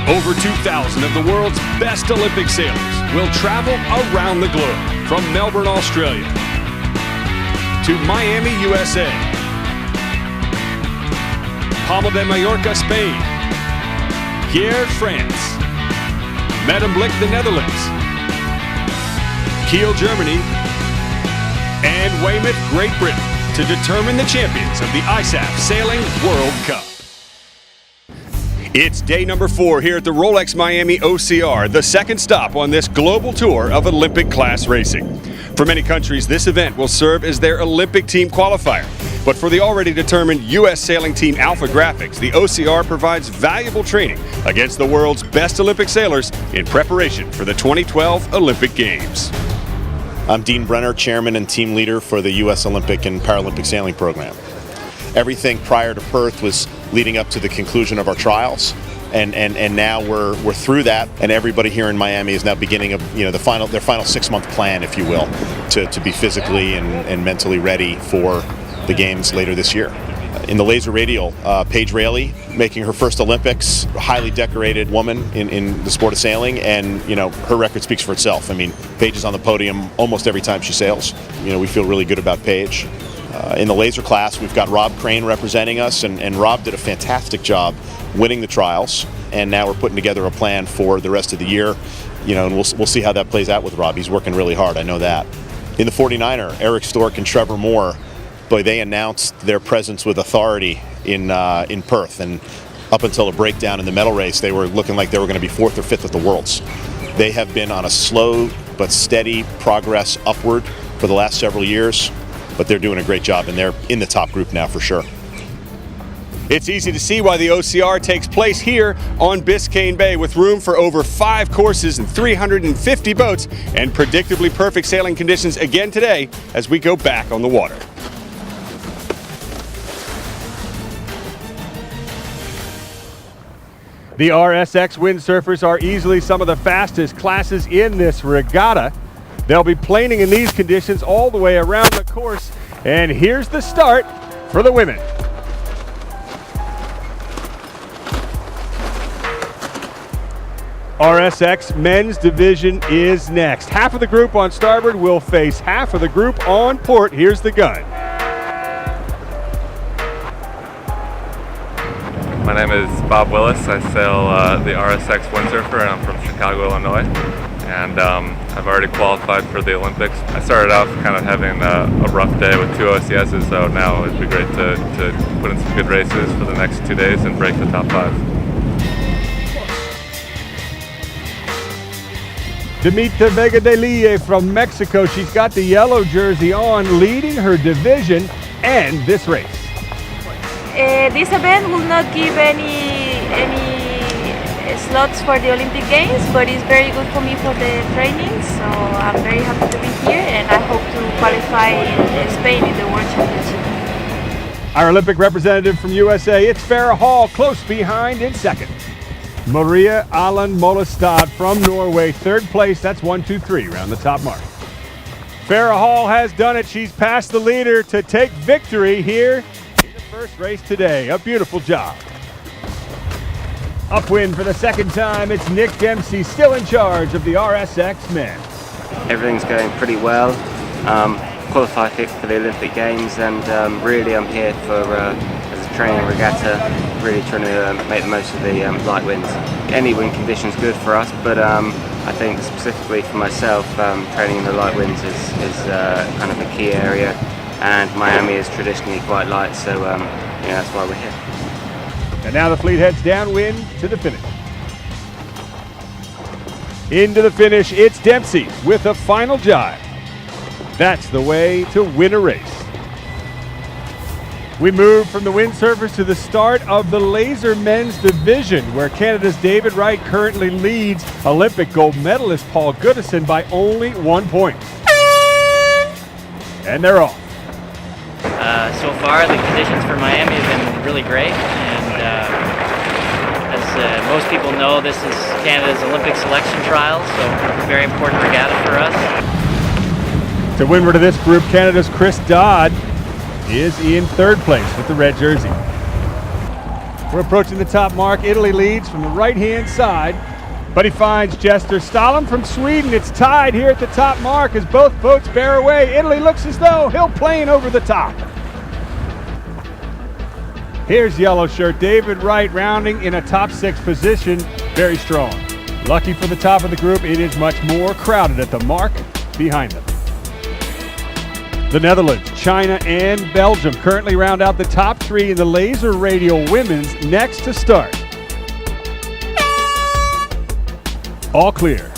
Over 2,000 of the world's best Olympic sailors will travel around the globe, from Melbourne, Australia, to Miami, USA, Palma de Mallorca, Spain, Hyères, France, Medemblik, the Netherlands, Kiel, Germany, and Weymouth, Great Britain, to determine the champions of the ISAF Sailing World Cup. It's day number 4 here at the Rolex Miami OCR, the second stop on this global tour of Olympic class racing. For many countries, this event will serve as their Olympic team qualifier. But for the already determined U.S. sailing team Alpha Graphics, the OCR provides valuable training against the world's best Olympic sailors in preparation for the 2012 Olympic Games. I'm Dean Brenner, Chairman and Team Leader for the U.S. Olympic and Paralympic Sailing Program. Everything prior to Perth was leading up to the conclusion of our trials, and now we're through that, and everybody here in Miami is now beginning their final 6-month plan, if you will, to be physically and mentally ready for the games later this year. In the laser radial, Paige Raley making her first Olympics, a highly decorated woman in the sport of sailing, and her record speaks for itself. I mean, Paige is on the podium almost every time she sails. We feel really good about Paige. In the laser class, we've got Rob Crane representing us, and Rob did a fantastic job winning the trials, and now we're putting together a plan for the rest of the year, and we'll see how that plays out with Rob. He's working really hard, I know that. In the 49er, Eric Stork and Trevor Moore, boy, they announced their presence with authority in Perth, and up until a breakdown in the medal race, they were looking like they were going to be 4th or 5th at the Worlds. They have been on a slow but steady progress upward for the last several years, but they're doing a great job, and they're in the top group now for sure. It's easy to see why the OCR takes place here on Biscayne Bay, with room for over 5 courses and 350 boats, and predictably perfect sailing conditions again today as we go back on the water. The RSX windsurfers are easily some of the fastest classes in this regatta. They'll be planing in these conditions all the way around the course, and here's the start for the women. RSX men's division is next. Half of the group on starboard will face half of the group on port. Here's the gun. My name is Bob Willis. I sail the RSX windsurfer, and I'm from Chicago, Illinois. And I've already qualified for the Olympics. I started off kind of having a rough day with 2 OCSs, so now it'd be great to put in some good races for the next 2 days and break the top 5. Dimitra Vega de Lille from Mexico. She's got the yellow jersey on, leading her division and this race. This event will not give any slots for the Olympic Games, but it's very good for me for the training, so I'm very happy to be here, and I hope to qualify in Spain in the World Championship. Our Olympic representative from USA, it's Farah Hall, close behind in second. Maria Allen Mollestad from Norway, 3rd place. That's 1, 2, 3 around the top mark. Farah Hall has done it. She's passed the leader to take victory here in the first race today. A beautiful job. Upwind for the second time, it's Nick Dempsey still in charge of the RSX men. Everything's going pretty well. Qualified for the Olympic Games, and really I'm here for as a training regatta, really trying to make the most of the light winds. Any wind condition's good for us, but I think specifically for myself, training in the light winds is kind of a key area, and Miami is traditionally quite light, so that's why we're here. And now the fleet heads downwind to the finish. Into the finish, it's Dempsey with a final jibe. That's the way to win a race. We move from the windsurfers to the start of the laser men's division, where Canada's David Wright currently leads Olympic gold medalist Paul Goodison by only 1 point. And they're off. So far, the conditions for Miami have been really great, and as most people know, this is Canada's Olympic selection trial, so very important regatta for us. To windward of this group, Canada's Chris Dodd is in 3rd place with the red jersey. We're approaching the top mark. Italy leads from the right-hand side, but he finds Jester Stalin from Sweden. It's tied here at the top mark as both boats bear away. Italy looks as though he'll plane over the top. Here's yellow shirt David Wright rounding in a top 6 position. Very strong. Lucky for the top of the group, it is much more crowded at the mark behind them. The Netherlands, China, and Belgium currently round out the top 3 in the laser radial women's next to start. All clear.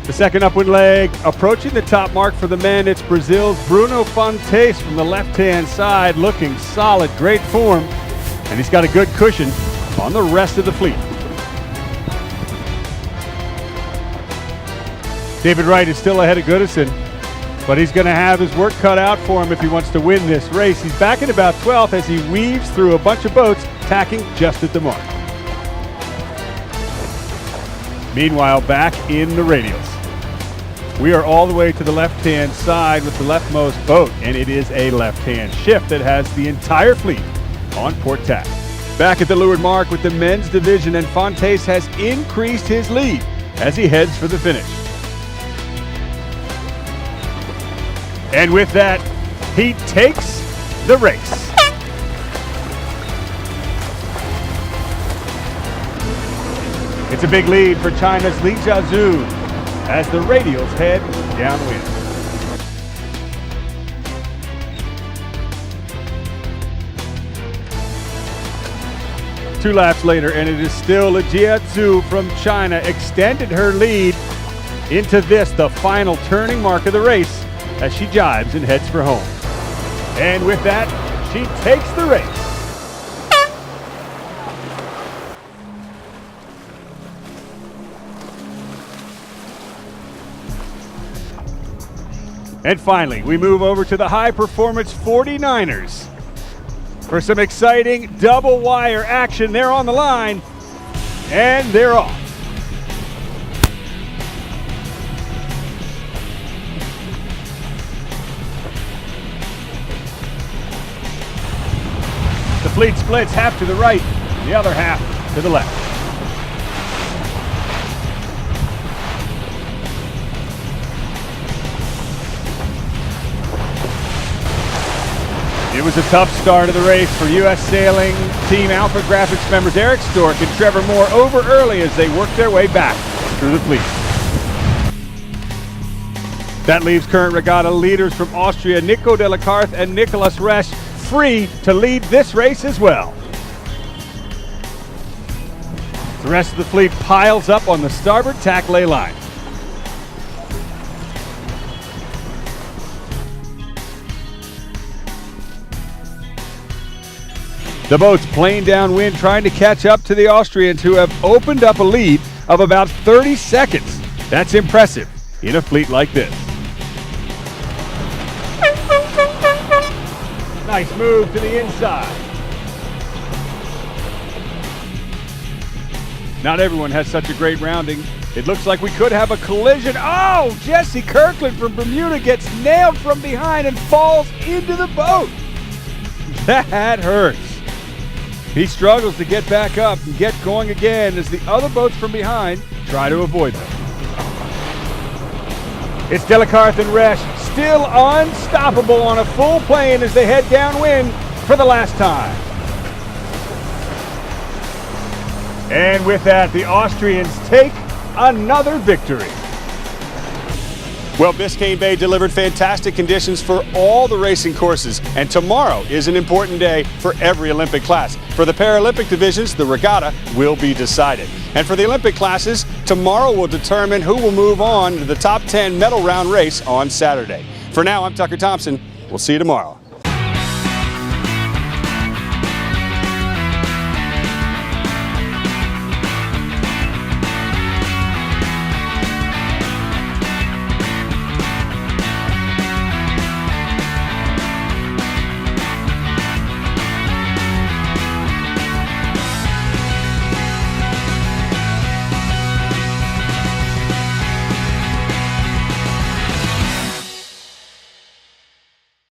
The second upwind leg approaching the top mark for the men. It's Brazil's Bruno Fontes from the left-hand side, looking solid, great form, and he's got a good cushion on the rest of the fleet. David Wright is still ahead of Goodison, but he's going to have his work cut out for him if he wants to win this race. He's back in about 12th as he weaves through a bunch of boats, tacking just at the mark. Meanwhile, back in the radials. We are all the way to the left-hand side with the leftmost boat, and it is a left-hand shift that has the entire fleet on port tack. Back at the leeward mark with the men's division, and Fontes has increased his lead as he heads for the finish. And with that, he takes the race. It's a big lead for China's Li Jiazhu as the radials head downwind. Two laps later, and it is still Li Jiazhu from China extended her lead into this, the final turning mark of the race, as she jibes and heads for home. And with that, she takes the race. And finally, we move over to the high performance 49ers for some exciting double wire action. They're on the line, and they're off. The fleet splits half to the right, the other half to the left. It was a tough start of the race for U.S. Sailing Team Alpha Graphics members Eric Stork and Trevor Moore over early as they worked their way back through the fleet. That leaves current regatta leaders from Austria, Nico de la Carth and Nicolas Resch, free to lead this race as well. The rest of the fleet piles up on the starboard tack lay line. The boats plane downwind trying to catch up to the Austrians, who have opened up a lead of about 30 seconds. That's impressive in a fleet like this. Nice move to the inside. Not everyone has such a great rounding. It looks like we could have a collision. Oh, Jesse Kirkland from Bermuda gets nailed from behind and falls into the boat. That hurts. He struggles to get back up and get going again as the other boats from behind try to avoid them. It's Delacarth and Resch still unstoppable on a full plane as they head downwind for the last time. And with that, the Austrians take another victory. Well, Biscayne Bay delivered fantastic conditions for all the racing courses, and tomorrow is an important day for every Olympic class. For the Paralympic divisions, the regatta will be decided. And for the Olympic classes, tomorrow will determine who will move on to the top 10 medal round race on Saturday. For now, I'm Tucker Thompson. We'll see you tomorrow.